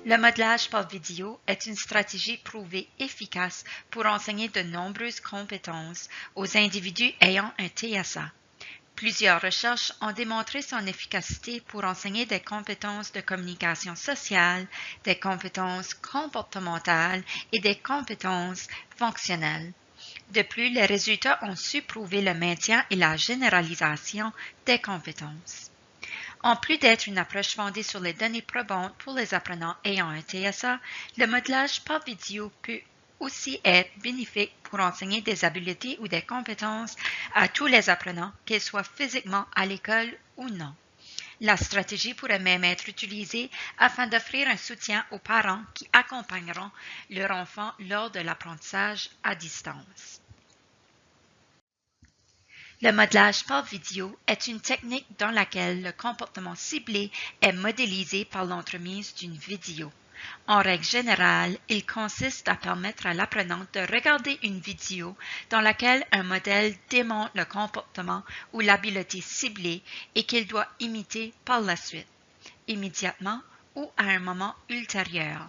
Le modelage par vidéo est une stratégie prouvée efficace pour enseigner de nombreuses compétences aux individus ayant un TSA. Plusieurs recherches ont démontré son efficacité pour enseigner des compétences de communication sociale, des compétences comportementales et des compétences fonctionnelles. De plus, les résultats ont su prouver le maintien et la généralisation des compétences. En plus d'être une approche fondée sur les données probantes pour les apprenants ayant un TSA, le modelage par vidéo peut aussi être bénéfique pour enseigner des habiletés ou des compétences à tous les apprenants, qu'ils soient physiquement à l'école ou non. La stratégie pourrait même être utilisée afin d'offrir un soutien aux parents qui accompagneront leur enfant lors de l'apprentissage à distance. Le modelage par vidéo est une technique dans laquelle le comportement ciblé est modélisé par l'entremise d'une vidéo. En règle générale, il consiste à permettre à l'apprenant de regarder une vidéo dans laquelle un modèle démontre le comportement ou l'habileté ciblée et qu'il doit imiter par la suite, immédiatement ou à un moment ultérieur.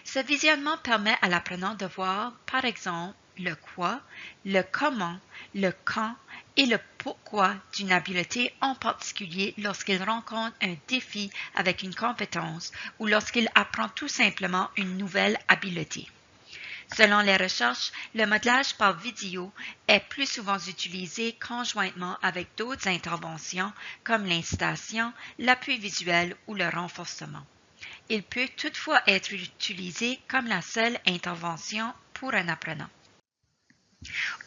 Ce visionnement permet à l'apprenant de voir, par exemple, le quoi, le comment, le quand et le pourquoi d'une habileté en particulier lorsqu'il rencontre un défi avec une compétence ou lorsqu'il apprend tout simplement une nouvelle habileté. Selon les recherches, le modelage par vidéo est plus souvent utilisé conjointement avec d'autres interventions comme l'incitation, l'appui visuel ou le renforcement. Il peut toutefois être utilisé comme la seule intervention pour un apprenant.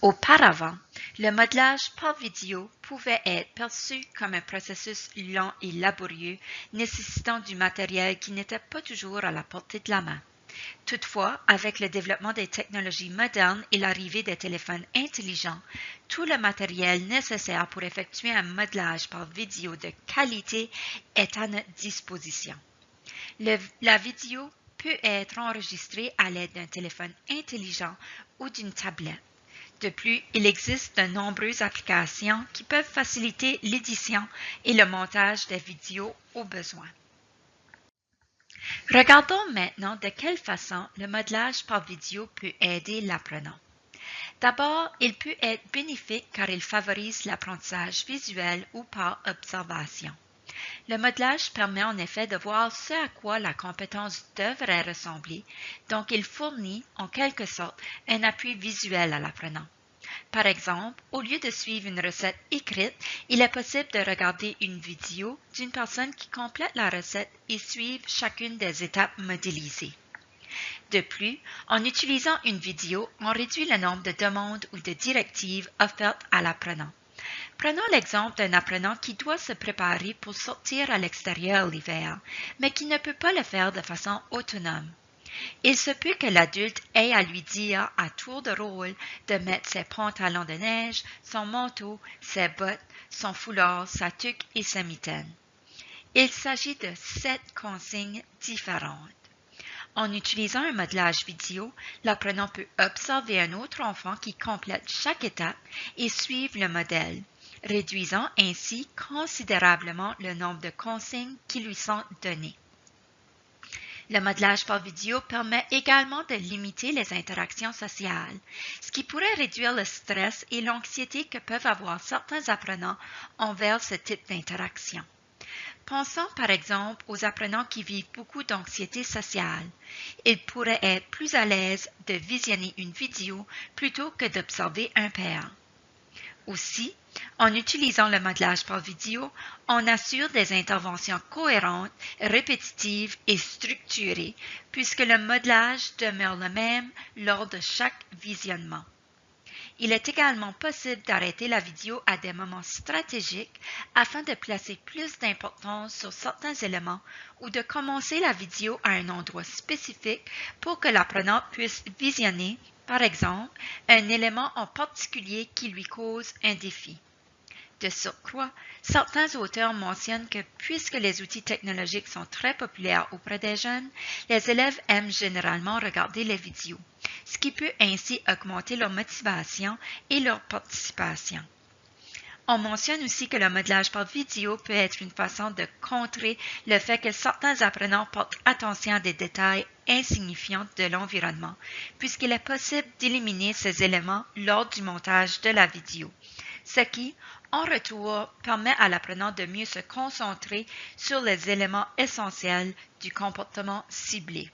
Auparavant, le modelage par vidéo pouvait être perçu comme un processus lent et laborieux nécessitant du matériel qui n'était pas toujours à la portée de la main. Toutefois, avec le développement des technologies modernes et l'arrivée des téléphones intelligents, tout le matériel nécessaire pour effectuer un modelage par vidéo de qualité est à notre disposition. La vidéo peut être enregistrée à l'aide d'un téléphone intelligent ou d'une tablette. De plus, il existe de nombreuses applications qui peuvent faciliter l'édition et le montage des vidéos au besoin. Regardons maintenant de quelle façon le modelage par vidéo peut aider l'apprenant. D'abord, il peut être bénéfique car il favorise l'apprentissage visuel ou par observation. Le modelage permet en effet de voir ce à quoi la compétence devrait ressembler, donc il fournit en quelque sorte un appui visuel à l'apprenant. Par exemple, au lieu de suivre une recette écrite, il est possible de regarder une vidéo d'une personne qui complète la recette et suivre chacune des étapes modélisées. De plus, en utilisant une vidéo, on réduit le nombre de demandes ou de directives offertes à l'apprenant. Prenons l'exemple d'un apprenant qui doit se préparer pour sortir à l'extérieur l'hiver, mais qui ne peut pas le faire de façon autonome. Il se peut que l'adulte ait à lui dire à tour de rôle de mettre ses pantalons de neige, son manteau, ses bottes, son foulard, sa tuque et sa mitaine. Il s'agit de 7 consignes différentes. En utilisant un modelage vidéo, l'apprenant peut observer un autre enfant qui complète chaque étape et suivre le modèle, réduisant ainsi considérablement le nombre de consignes qui lui sont données. Le modelage par vidéo permet également de limiter les interactions sociales, ce qui pourrait réduire le stress et l'anxiété que peuvent avoir certains apprenants envers ce type d'interaction. Pensons par exemple aux apprenants qui vivent beaucoup d'anxiété sociale. Ils pourraient être plus à l'aise de visionner une vidéo plutôt que d'observer un père. Aussi, en utilisant le modelage par vidéo, on assure des interventions cohérentes, répétitives et structurées, puisque le modelage demeure le même lors de chaque visionnement. Il est également possible d'arrêter la vidéo à des moments stratégiques afin de placer plus d'importance sur certains éléments ou de commencer la vidéo à un endroit spécifique pour que l'apprenant puisse visionner, par exemple, un élément en particulier qui lui cause un défi. De surcroît, certains auteurs mentionnent que puisque les outils technologiques sont très populaires auprès des jeunes, les élèves aiment généralement regarder les vidéos, ce qui peut ainsi augmenter leur motivation et leur participation. On mentionne aussi que le modelage par vidéo peut être une façon de contrer le fait que certains apprenants portent attention à des détails insignifiants de l'environnement, puisqu'il est possible d'éliminer ces éléments lors du montage de la vidéo, ce qui, en retour, permet à l'apprenant de mieux se concentrer sur les éléments essentiels du comportement ciblé.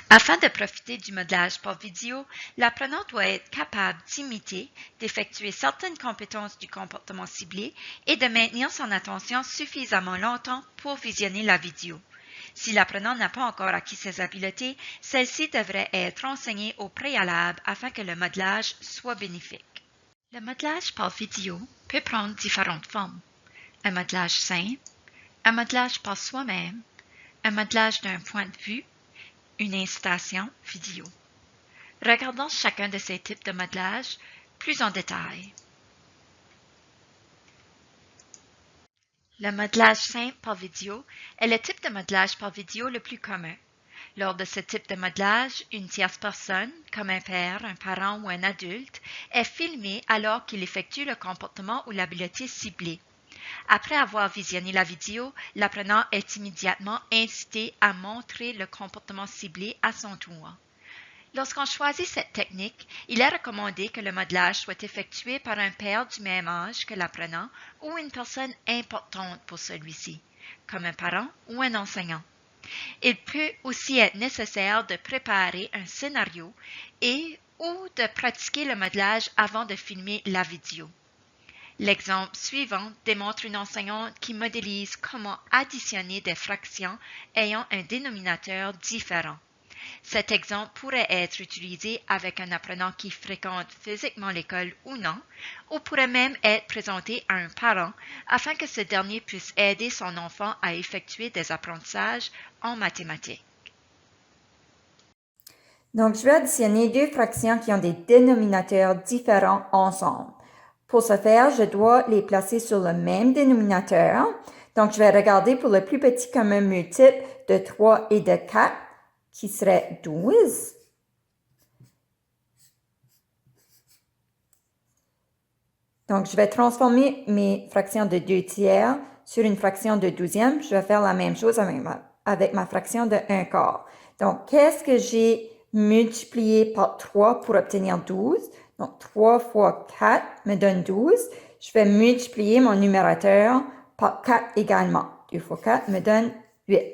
Afin de profiter du modelage par vidéo, l'apprenant doit être capable d'imiter, d'effectuer certaines compétences du comportement ciblé et de maintenir son attention suffisamment longtemps pour visionner la vidéo. Si l'apprenant n'a pas encore acquis ces habiletés, celles-ci devraient être enseignées au préalable afin que le modelage soit bénéfique. Le modelage par vidéo peut prendre différentes formes. Un modelage simple, un modelage par soi-même, un modelage d'un point de vue, une incitation vidéo. Regardons chacun de ces types de modelage plus en détail. Le modelage simple par vidéo est le type de modelage par vidéo le plus commun. Lors de ce type de modelage, une tierce personne, comme un père, un parent ou un adulte, est filmée alors qu'il effectue le comportement ou l'habileté ciblée. Après avoir visionné la vidéo, l'apprenant est immédiatement incité à montrer le comportement ciblé à son tour. Lorsqu'on choisit cette technique, il est recommandé que le modelage soit effectué par un père du même âge que l'apprenant ou une personne importante pour celui-ci, comme un parent ou un enseignant. Il peut aussi être nécessaire de préparer un scénario et ou de pratiquer le modelage avant de filmer la vidéo. L'exemple suivant démontre une enseignante qui modélise comment additionner des fractions ayant un dénominateur différent. Cet exemple pourrait être utilisé avec un apprenant qui fréquente physiquement l'école ou non, ou pourrait même être présenté à un parent afin que ce dernier puisse aider son enfant à effectuer des apprentissages en mathématiques. Donc, je vais additionner deux fractions qui ont des dénominateurs différents ensemble. Pour ce faire, je dois les placer sur le même dénominateur. Donc, je vais regarder pour le plus petit commun multiple de 3 et de 4, qui serait 12. Donc, je vais transformer mes fractions de 2 tiers sur une fraction de 12e. Je vais faire la même chose avec ma fraction de 1 quart. Donc, qu'est-ce que j'ai multiplié par 3 pour obtenir 12? Donc, 3 fois 4 me donne 12. Je vais multiplier mon numérateur par 4 également. 2 fois 4 me donne 8.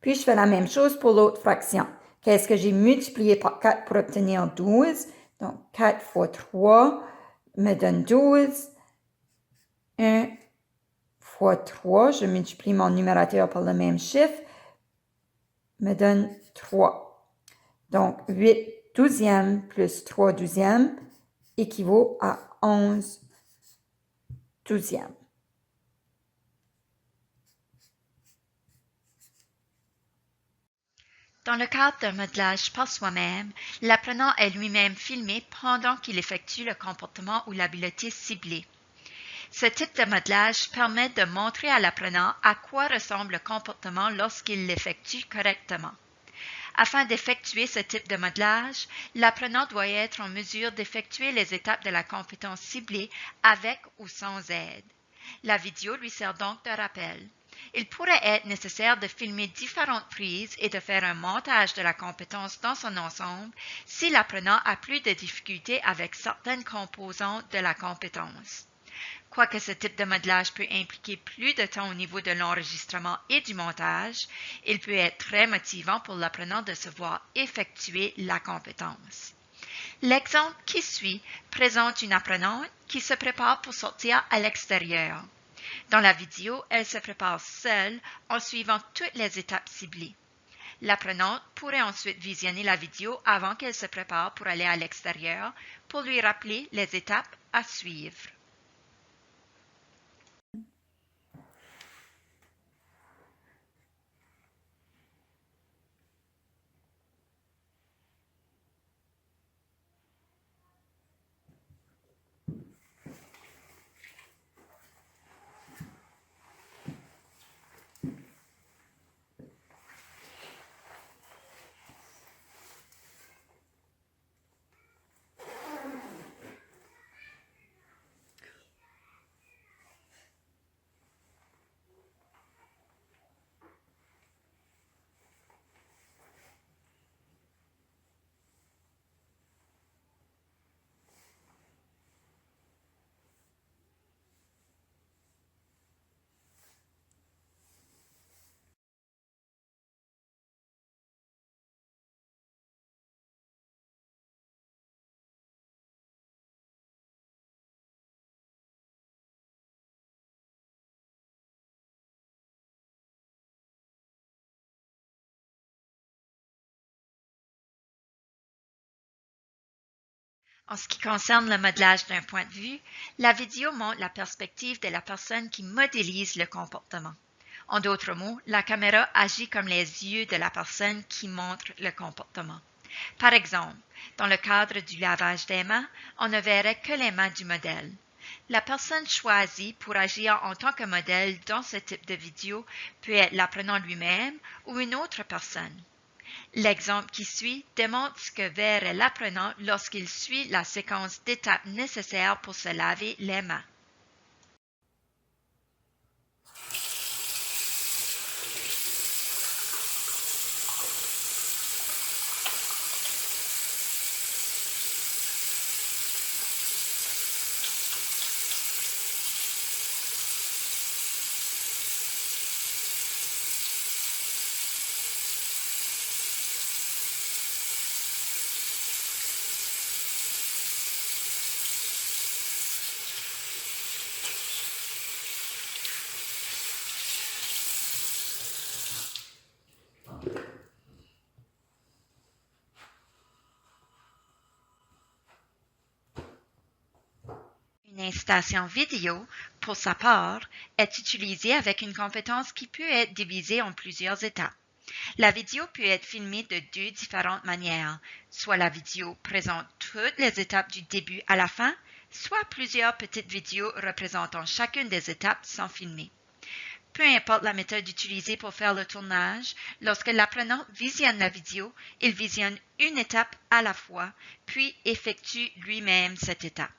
Puis, je fais la même chose pour l'autre fraction. Qu'est-ce que j'ai multiplié par 4 pour obtenir 12? Donc, 4 fois 3 me donne 12. 1 fois 3, je multiplie mon numérateur par le même chiffre, me donne 3. Donc, 8 douzièmes plus 3 douzièmes équivaut à 11 douzièmes. Dans le cadre d'un modelage par soi-même, l'apprenant est lui-même filmé pendant qu'il effectue le comportement ou l'habileté ciblée. Ce type de modelage permet de montrer à l'apprenant à quoi ressemble le comportement lorsqu'il l'effectue correctement. Afin d'effectuer ce type de modelage, l'apprenant doit être en mesure d'effectuer les étapes de la compétence ciblée avec ou sans aide. La vidéo lui sert donc de rappel. Il pourrait être nécessaire de filmer différentes prises et de faire un montage de la compétence dans son ensemble si l'apprenant a plus de difficultés avec certaines composantes de la compétence. Quoique ce type de modelage peut impliquer plus de temps au niveau de l'enregistrement et du montage, il peut être très motivant pour l'apprenant de se voir effectuer la compétence. L'exemple qui suit présente une apprenante qui se prépare pour sortir à l'extérieur. Dans la vidéo, elle se prépare seule en suivant toutes les étapes ciblées. L'apprenante pourrait ensuite visionner la vidéo avant qu'elle se prépare pour aller à l'extérieur pour lui rappeler les étapes à suivre. En ce qui concerne le modelage d'un point de vue, la vidéo montre la perspective de la personne qui modélise le comportement. En d'autres mots, la caméra agit comme les yeux de la personne qui montre le comportement. Par exemple, dans le cadre du lavage des mains, on ne verrait que les mains du modèle. La personne choisie pour agir en tant que modèle dans ce type de vidéo peut être l'apprenant lui-même ou une autre personne. L'exemple qui suit démontre ce que verrait l'apprenant lorsqu'il suit la séquence d'étapes nécessaires pour se laver les mains. Une incitation vidéo, pour sa part, est utilisée avec une compétence qui peut être divisée en plusieurs étapes. La vidéo peut être filmée de deux différentes manières, soit la vidéo présente toutes les étapes du début à la fin, soit plusieurs petites vidéos représentant chacune des étapes sans filmer. Peu importe la méthode utilisée pour faire le tournage, lorsque l'apprenant visionne la vidéo, il visionne une étape à la fois, puis effectue lui-même cette étape.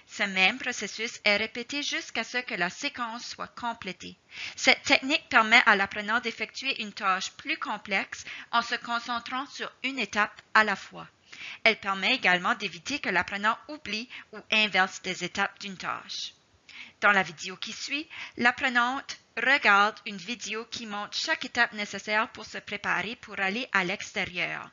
Ce même processus est répété jusqu'à ce que la séquence soit complétée. Cette technique permet à l'apprenant d'effectuer une tâche plus complexe en se concentrant sur une étape à la fois. Elle permet également d'éviter que l'apprenant oublie ou inverse des étapes d'une tâche. Dans la vidéo qui suit, l'apprenante regarde une vidéo qui montre chaque étape nécessaire pour se préparer pour aller à l'extérieur.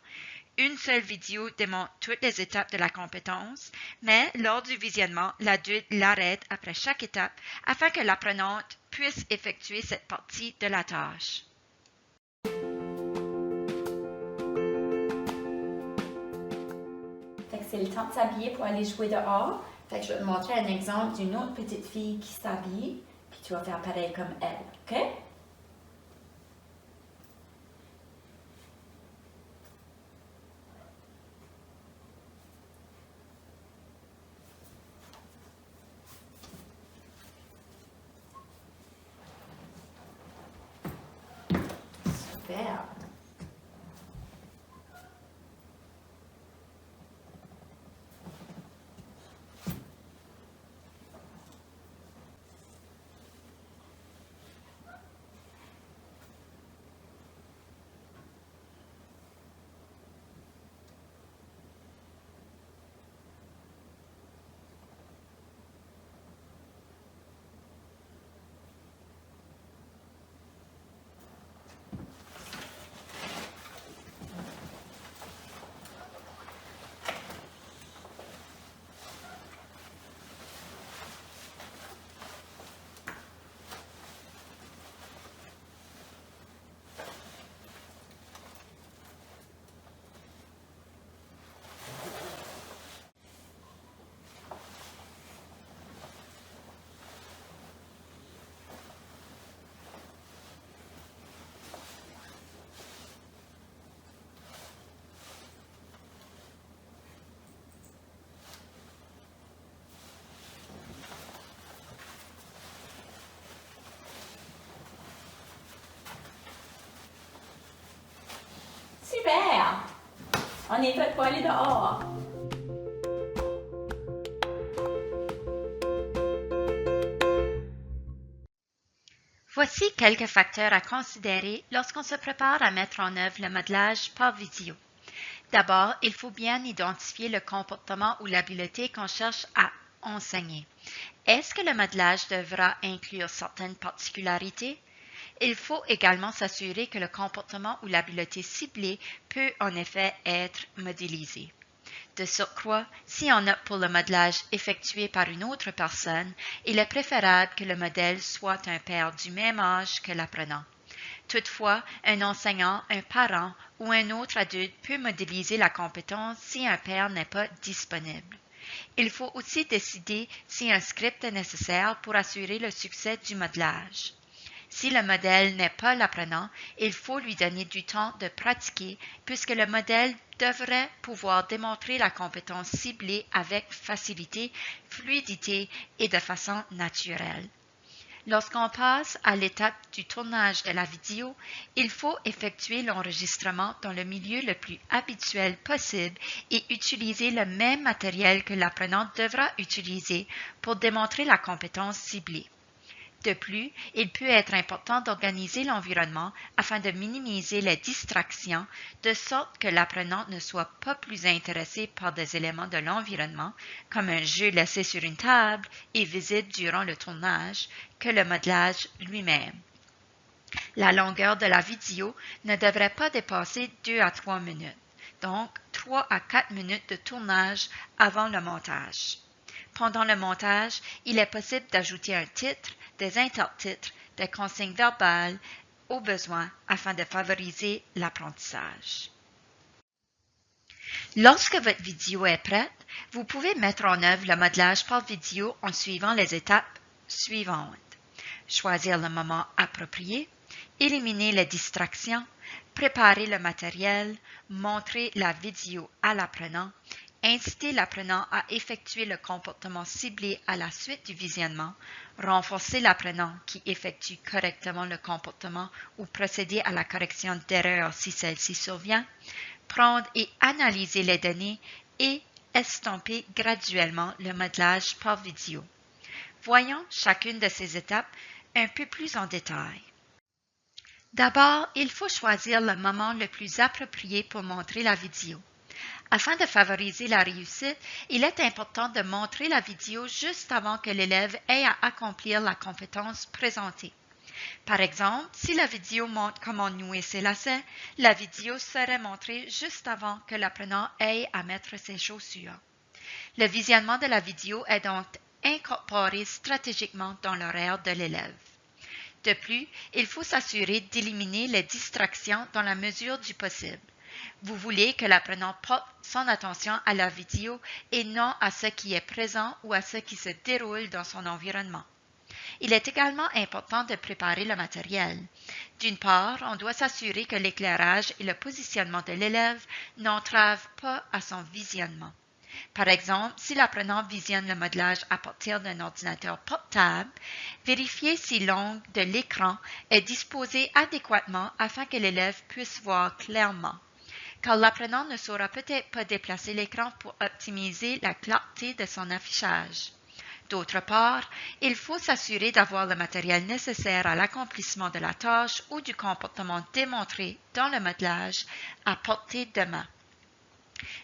Une seule vidéo démontre toutes les étapes de la compétence, mais lors du visionnement, l'adulte l'arrête après chaque étape afin que l'apprenante puisse effectuer cette partie de la tâche. C'est le temps de s'habiller pour aller jouer dehors. Je vais te montrer un exemple d'une autre petite fille qui s'habille, puis tu vas faire pareil comme elle, OK? Super! Super! On est prêt pour aller dehors. Voici quelques facteurs à considérer lorsqu'on se prépare à mettre en œuvre le modelage par vidéo. D'abord, il faut bien identifier le comportement ou l'habileté qu'on cherche à enseigner. Est-ce que le modelage devra inclure certaines particularités? Il faut également s'assurer que le comportement ou l'habileté ciblée peut en effet être modélisé. De surcroît, si on opte pour le modelage effectué par une autre personne, il est préférable que le modèle soit un père du même âge que l'apprenant. Toutefois, un enseignant, un parent ou un autre adulte peut modéliser la compétence si un père n'est pas disponible. Il faut aussi décider si un script est nécessaire pour assurer le succès du modelage. Si le modèle n'est pas l'apprenant, il faut lui donner du temps de pratiquer puisque le modèle devrait pouvoir démontrer la compétence ciblée avec facilité, fluidité et de façon naturelle. Lorsqu'on passe à l'étape du tournage de la vidéo, il faut effectuer l'enregistrement dans le milieu le plus habituel possible et utiliser le même matériel que l'apprenant devra utiliser pour démontrer la compétence ciblée. De plus, il peut être important d'organiser l'environnement afin de minimiser les distractions, de sorte que l'apprenant ne soit pas plus intéressé par des éléments de l'environnement, comme un jeu laissé sur une table et visible durant le tournage, que le modelage lui-même. La longueur de la vidéo ne devrait pas dépasser 2 à 3 minutes, donc 3 à 4 minutes de tournage avant le montage. Pendant le montage, il est possible d'ajouter un titre, des intertitres, des consignes verbales au besoin afin de favoriser l'apprentissage. Lorsque votre vidéo est prête, vous pouvez mettre en œuvre le modelage par vidéo en suivant les étapes suivantes. Choisir le moment approprié, éliminer les distractions, préparer le matériel, montrer la vidéo à l'apprenant, inciter l'apprenant à effectuer le comportement ciblé à la suite du visionnement, renforcer l'apprenant qui effectue correctement le comportement ou procéder à la correction d'erreurs si celle-ci survient, prendre et analyser les données et estomper graduellement le modelage par vidéo. Voyons chacune de ces étapes un peu plus en détail. D'abord, il faut choisir le moment le plus approprié pour montrer la vidéo. Afin de favoriser la réussite, il est important de montrer la vidéo juste avant que l'élève ait à accomplir la compétence présentée. Par exemple, si la vidéo montre comment nouer ses lacets, la vidéo serait montrée juste avant que l'apprenant ait à mettre ses chaussures. Le visionnement de la vidéo est donc incorporé stratégiquement dans l'horaire de l'élève. De plus, il faut s'assurer d'éliminer les distractions dans la mesure du possible. Vous voulez que l'apprenant porte son attention à la vidéo et non à ce qui est présent ou à ce qui se déroule dans son environnement. Il est également important de préparer le matériel. D'une part, on doit s'assurer que l'éclairage et le positionnement de l'élève n'entravent pas à son visionnement. Par exemple, si l'apprenant visionne le modelage à partir d'un ordinateur portable, vérifiez si l'angle de l'écran est disposé adéquatement afin que l'élève puisse voir clairement, car l'apprenant ne saura peut-être pas déplacer l'écran pour optimiser la clarté de son affichage. D'autre part, il faut s'assurer d'avoir le matériel nécessaire à l'accomplissement de la tâche ou du comportement démontré dans le modelage à portée de main.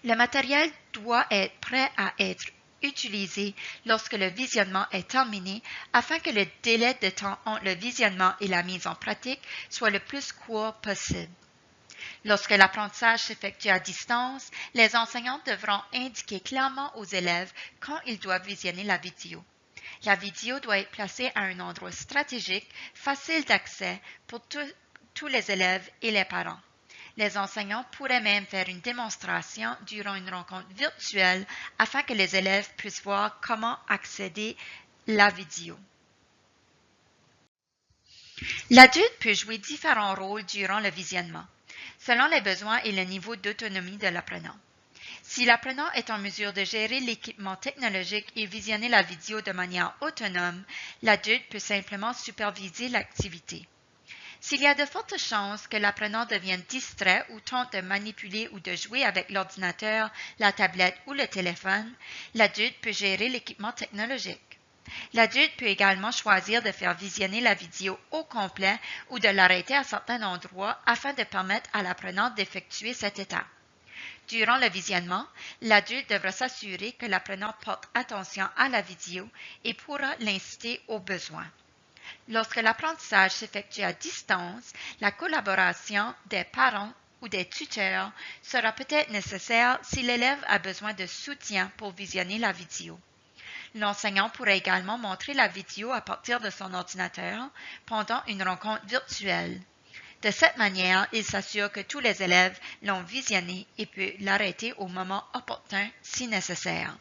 Le matériel doit être prêt à être utilisé lorsque le visionnement est terminé afin que le délai de temps entre le visionnement et la mise en pratique soit le plus court possible. Lorsque l'apprentissage s'effectue à distance, les enseignants devront indiquer clairement aux élèves quand ils doivent visionner la vidéo. La vidéo doit être placée à un endroit stratégique, facile d'accès pour tous les élèves et les parents. Les enseignants pourraient même faire une démonstration durant une rencontre virtuelle afin que les élèves puissent voir comment accéder à la vidéo. L'adulte peut jouer différents rôles durant le visionnement, selon les besoins et le niveau d'autonomie de l'apprenant. Si l'apprenant est en mesure de gérer l'équipement technologique et visionner la vidéo de manière autonome, l'adulte peut simplement superviser l'activité. S'il y a de fortes chances que l'apprenant devienne distrait ou tente de manipuler ou de jouer avec l'ordinateur, la tablette ou le téléphone, l'adulte peut gérer l'équipement technologique. L'adulte peut également choisir de faire visionner la vidéo au complet ou de l'arrêter à certains endroits afin de permettre à l'apprenant d'effectuer cette étape. Durant le visionnement, l'adulte devra s'assurer que l'apprenant porte attention à la vidéo et pourra l'inciter au besoin. Lorsque l'apprentissage s'effectue à distance, la collaboration des parents ou des tuteurs sera peut-être nécessaire si l'élève a besoin de soutien pour visionner la vidéo. L'enseignant pourrait également montrer la vidéo à partir de son ordinateur pendant une rencontre virtuelle. De cette manière, il s'assure que tous les élèves l'ont visionnée et peut l'arrêter au moment opportun si nécessaire.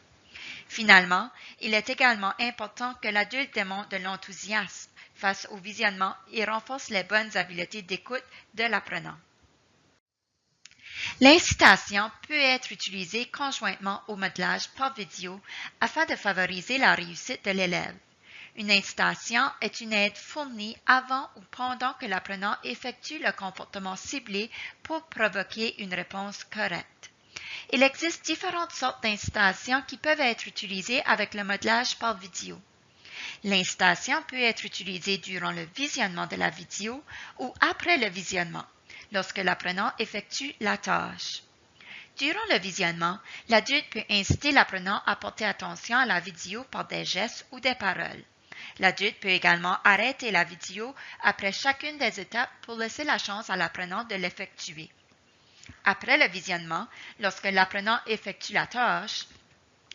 Finalement, il est également important que l'adulte démontre de l'enthousiasme face au visionnement et renforce les bonnes habiletés d'écoute de l'apprenant. L'incitation peut être utilisée conjointement au modelage par vidéo afin de favoriser la réussite de l'élève. Une incitation est une aide fournie avant ou pendant que l'apprenant effectue le comportement ciblé pour provoquer une réponse correcte. Il existe différentes sortes d'incitations qui peuvent être utilisées avec le modelage par vidéo. L'incitation peut être utilisée durant le visionnement de la vidéo ou après le visionnement, lorsque l'apprenant effectue la tâche. Durant le visionnement, l'adulte peut inciter l'apprenant à porter attention à la vidéo par des gestes ou des paroles. L'adulte peut également arrêter la vidéo après chacune des étapes pour laisser la chance à l'apprenant de l'effectuer. Après le visionnement, lorsque l'apprenant effectue la tâche,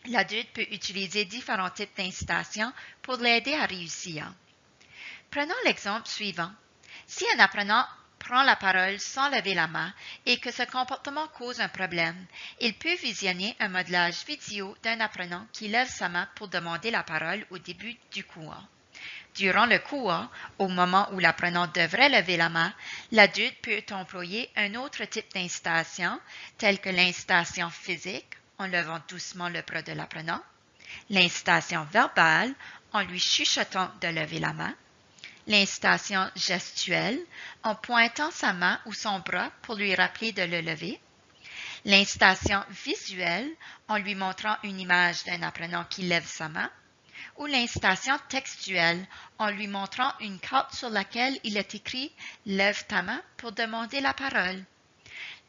l'adulte peut utiliser différents types d'incitation pour l'aider à réussir. Prenons l'exemple suivant. Si un apprenant prend la parole sans lever la main et que ce comportement cause un problème, il peut visionner un modelage vidéo d'un apprenant qui lève sa main pour demander la parole au début du cours. Durant le cours, au moment où l'apprenant devrait lever la main, l'adulte peut employer un autre type d'incitation, tel que l'incitation physique, en levant doucement le bras de l'apprenant, l'incitation verbale, en lui chuchotant de lever la main, l'incitation gestuelle, en pointant sa main ou son bras pour lui rappeler de le lever, l'incitation visuelle, en lui montrant une image d'un apprenant qui lève sa main, ou l'incitation textuelle, en lui montrant une carte sur laquelle il est écrit « Lève ta main » pour demander la parole.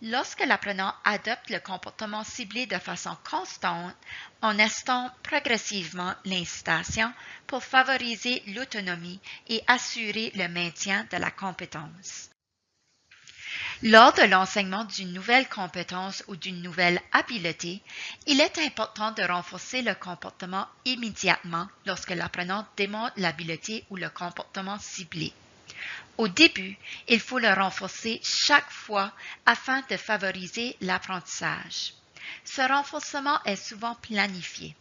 Lorsque l'apprenant adopte le comportement ciblé de façon constante, on estompe progressivement l'incitation pour favoriser l'autonomie et assurer le maintien de la compétence. Lors de l'enseignement d'une nouvelle compétence ou d'une nouvelle habileté, il est important de renforcer le comportement immédiatement lorsque l'apprenant démontre l'habileté ou le comportement ciblé. Au début, il faut le renforcer chaque fois afin de favoriser l'apprentissage. Ce renforcement est souvent planifié.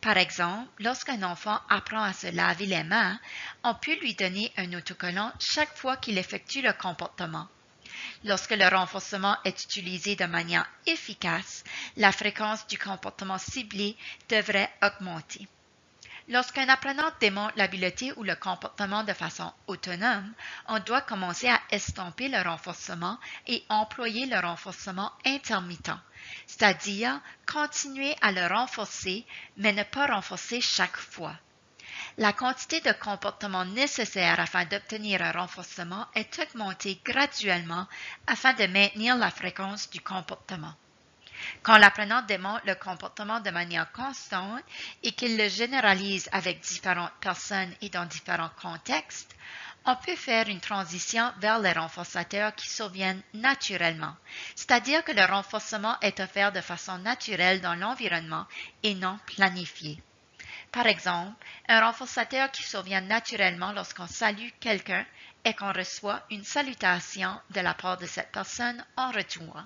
Par exemple, lorsqu'un enfant apprend à se laver les mains, on peut lui donner un autocollant chaque fois qu'il effectue le comportement. Lorsque le renforcement est utilisé de manière efficace, la fréquence du comportement ciblé devrait augmenter. Lorsqu'un apprenant démontre l'habileté ou le comportement de façon autonome, on doit commencer à estomper le renforcement et employer le renforcement intermittent, c'est-à-dire continuer à le renforcer, mais ne pas renforcer chaque fois. La quantité de comportement nécessaire afin d'obtenir un renforcement est augmentée graduellement afin de maintenir la fréquence du comportement. Quand l'apprenant démontre le comportement de manière constante et qu'il le généralise avec différentes personnes et dans différents contextes, on peut faire une transition vers les renforçateurs qui surviennent naturellement, c'est-à-dire que le renforcement est offert de façon naturelle dans l'environnement et non planifié. Par exemple, un renforçateur qui survient naturellement lorsqu'on salue quelqu'un et qu'on reçoit une salutation de la part de cette personne en retour.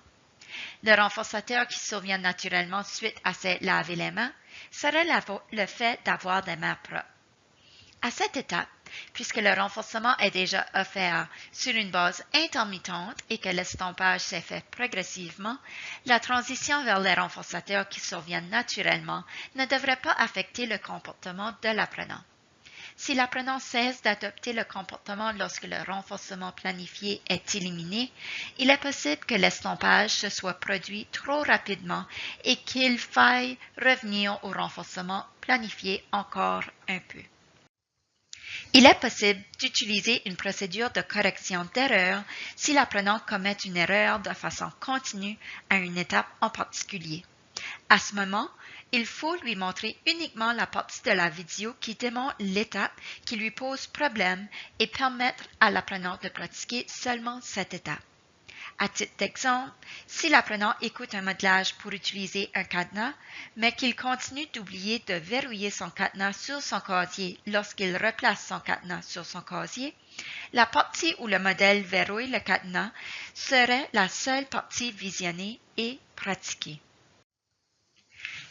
Le renforçateur qui survient naturellement suite à se laver les mains serait le fait d'avoir des mains propres. À cette étape, puisque le renforcement est déjà offert sur une base intermittente et que l'estompage s'est fait progressivement, la transition vers les renforçateurs qui surviennent naturellement ne devrait pas affecter le comportement de l'apprenant. Si l'apprenant cesse d'adopter le comportement lorsque le renforcement planifié est éliminé, il est possible que l'estompage se soit produit trop rapidement et qu'il faille revenir au renforcement planifié encore un peu. Il est possible d'utiliser une procédure de correction d'erreur si l'apprenant commet une erreur de façon continue à une étape en particulier. À ce moment, il faut lui montrer uniquement la partie de la vidéo qui démontre l'étape qui lui pose problème et permettre à l'apprenant de pratiquer seulement cette étape. À titre d'exemple, si l'apprenant écoute un modelage pour utiliser un cadenas, mais qu'il continue d'oublier de verrouiller son cadenas sur son casier lorsqu'il replace son cadenas sur son casier, la partie où le modèle verrouille le cadenas serait la seule partie visionnée et pratiquée.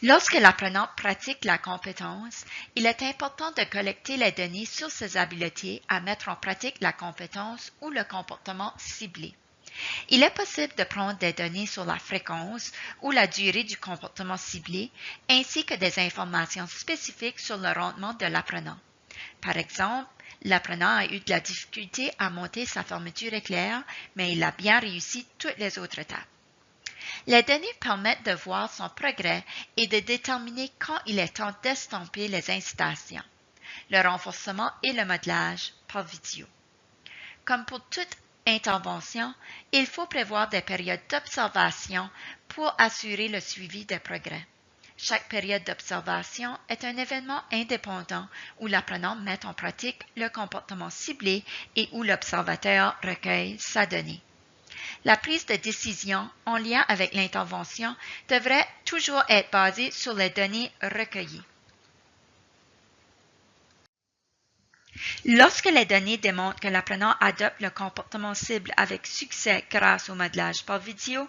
Lorsque l'apprenant pratique la compétence, il est important de collecter les données sur ses habiletés à mettre en pratique la compétence ou le comportement ciblé. Il est possible de prendre des données sur la fréquence ou la durée du comportement ciblé, ainsi que des informations spécifiques sur le rendement de l'apprenant. Par exemple, l'apprenant a eu de la difficulté à monter sa fermeture éclair, mais il a bien réussi toutes les autres étapes. Les données permettent de voir son progrès et de déterminer quand il est temps d'estomper les incitations, le renforcement et le modelage par vidéo. Comme pour toute intervention, il faut prévoir des périodes d'observation pour assurer le suivi des progrès. Chaque période d'observation est un événement indépendant où l'apprenant met en pratique le comportement ciblé et où l'observateur recueille sa donnée. La prise de décision en lien avec l'intervention devrait toujours être basée sur les données recueillies. Lorsque les données démontrent que l'apprenant adopte le comportement cible avec succès grâce au modelage par vidéo,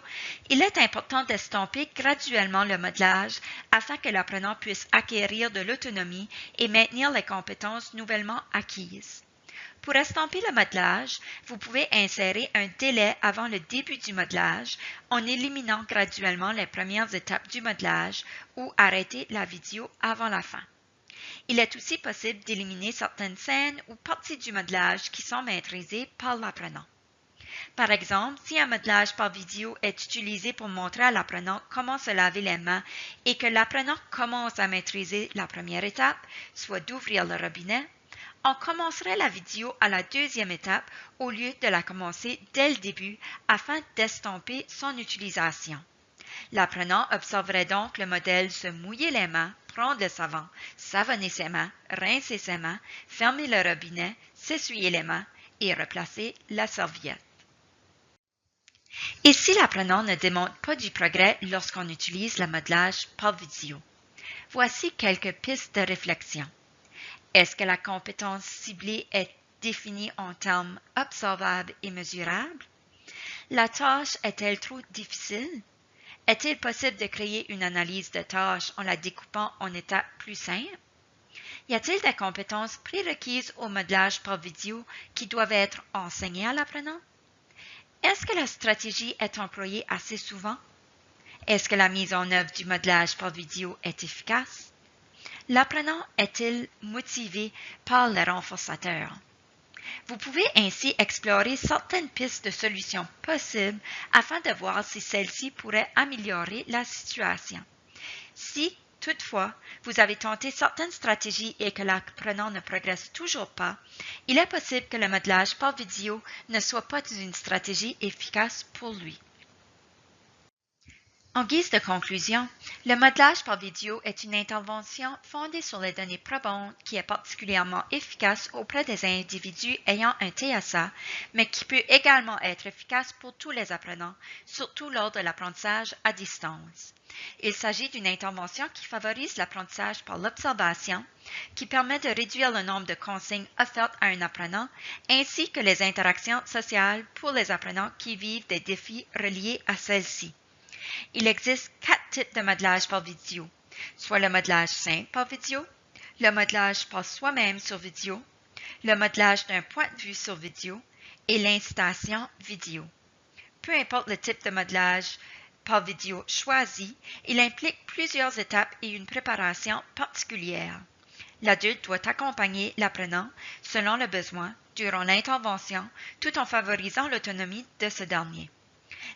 il est important d'estomper graduellement le modelage afin que l'apprenant puisse acquérir de l'autonomie et maintenir les compétences nouvellement acquises. Pour estomper le modelage, vous pouvez insérer un délai avant le début du modelage en éliminant graduellement les premières étapes du modelage ou arrêter la vidéo avant la fin. Il est aussi possible d'éliminer certaines scènes ou parties du modelage qui sont maîtrisées par l'apprenant. Par exemple, si un modelage par vidéo est utilisé pour montrer à l'apprenant comment se laver les mains et que l'apprenant commence à maîtriser la première étape, soit d'ouvrir le robinet, on commencerait la vidéo à la deuxième étape au lieu de la commencer dès le début afin d'estomper son utilisation. L'apprenant observerait donc le modèle se mouiller les mains, prendre le savon, savonner ses mains, rincer ses mains, fermer le robinet, s'essuyer les mains et replacer la serviette. Et si l'apprenant ne démontre pas du progrès lorsqu'on utilise le modelage par vidéo? Voici quelques pistes de réflexion. Est-ce que la compétence ciblée est définie en termes observables et mesurables? La tâche est-elle trop difficile? Est-il possible de créer une analyse de tâche en la découpant en étapes plus simples? Y a-t-il des compétences prérequises au modelage par vidéo qui doivent être enseignées à l'apprenant? Est-ce que la stratégie est employée assez souvent? Est-ce que la mise en œuvre du modelage par vidéo est efficace? L'apprenant est-il motivé par le renforçateur? Vous pouvez ainsi explorer certaines pistes de solutions possibles afin de voir si celles-ci pourraient améliorer la situation. Si, toutefois, vous avez tenté certaines stratégies et que l'apprenant ne progresse toujours pas, il est possible que le modelage par vidéo ne soit pas une stratégie efficace pour lui. En guise de conclusion, le modelage par vidéo est une intervention fondée sur les données probantes qui est particulièrement efficace auprès des individus ayant un TSA, mais qui peut également être efficace pour tous les apprenants, surtout lors de l'apprentissage à distance. Il s'agit d'une intervention qui favorise l'apprentissage par l'observation, qui permet de réduire le nombre de consignes offertes à un apprenant, ainsi que les interactions sociales pour les apprenants qui vivent des défis reliés à celles-ci. Il existe 4 types de modelage par vidéo, soit le modelage simple par vidéo, le modelage par soi-même sur vidéo, le modelage d'un point de vue sur vidéo et l'incitation vidéo. Peu importe le type de modelage par vidéo choisi, il implique plusieurs étapes et une préparation particulière. L'adulte doit accompagner l'apprenant, selon le besoin, durant l'intervention, tout en favorisant l'autonomie de ce dernier.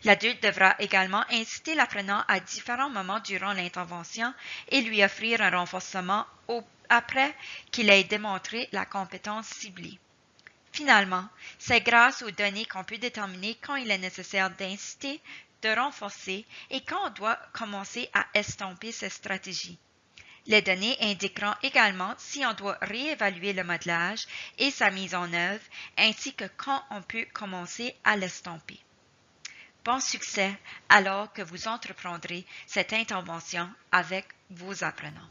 L'adulte devra également inciter l'apprenant à différents moments durant l'intervention et lui offrir un renforcement après qu'il ait démontré la compétence ciblée. Finalement, c'est grâce aux données qu'on peut déterminer quand il est nécessaire d'inciter, de renforcer et quand on doit commencer à estomper ces stratégies. Les données indiqueront également si on doit réévaluer le modelage et sa mise en œuvre, ainsi que quand on peut commencer à l'estomper. Bon succès alors que vous entreprendrez cette intervention avec vos apprenants.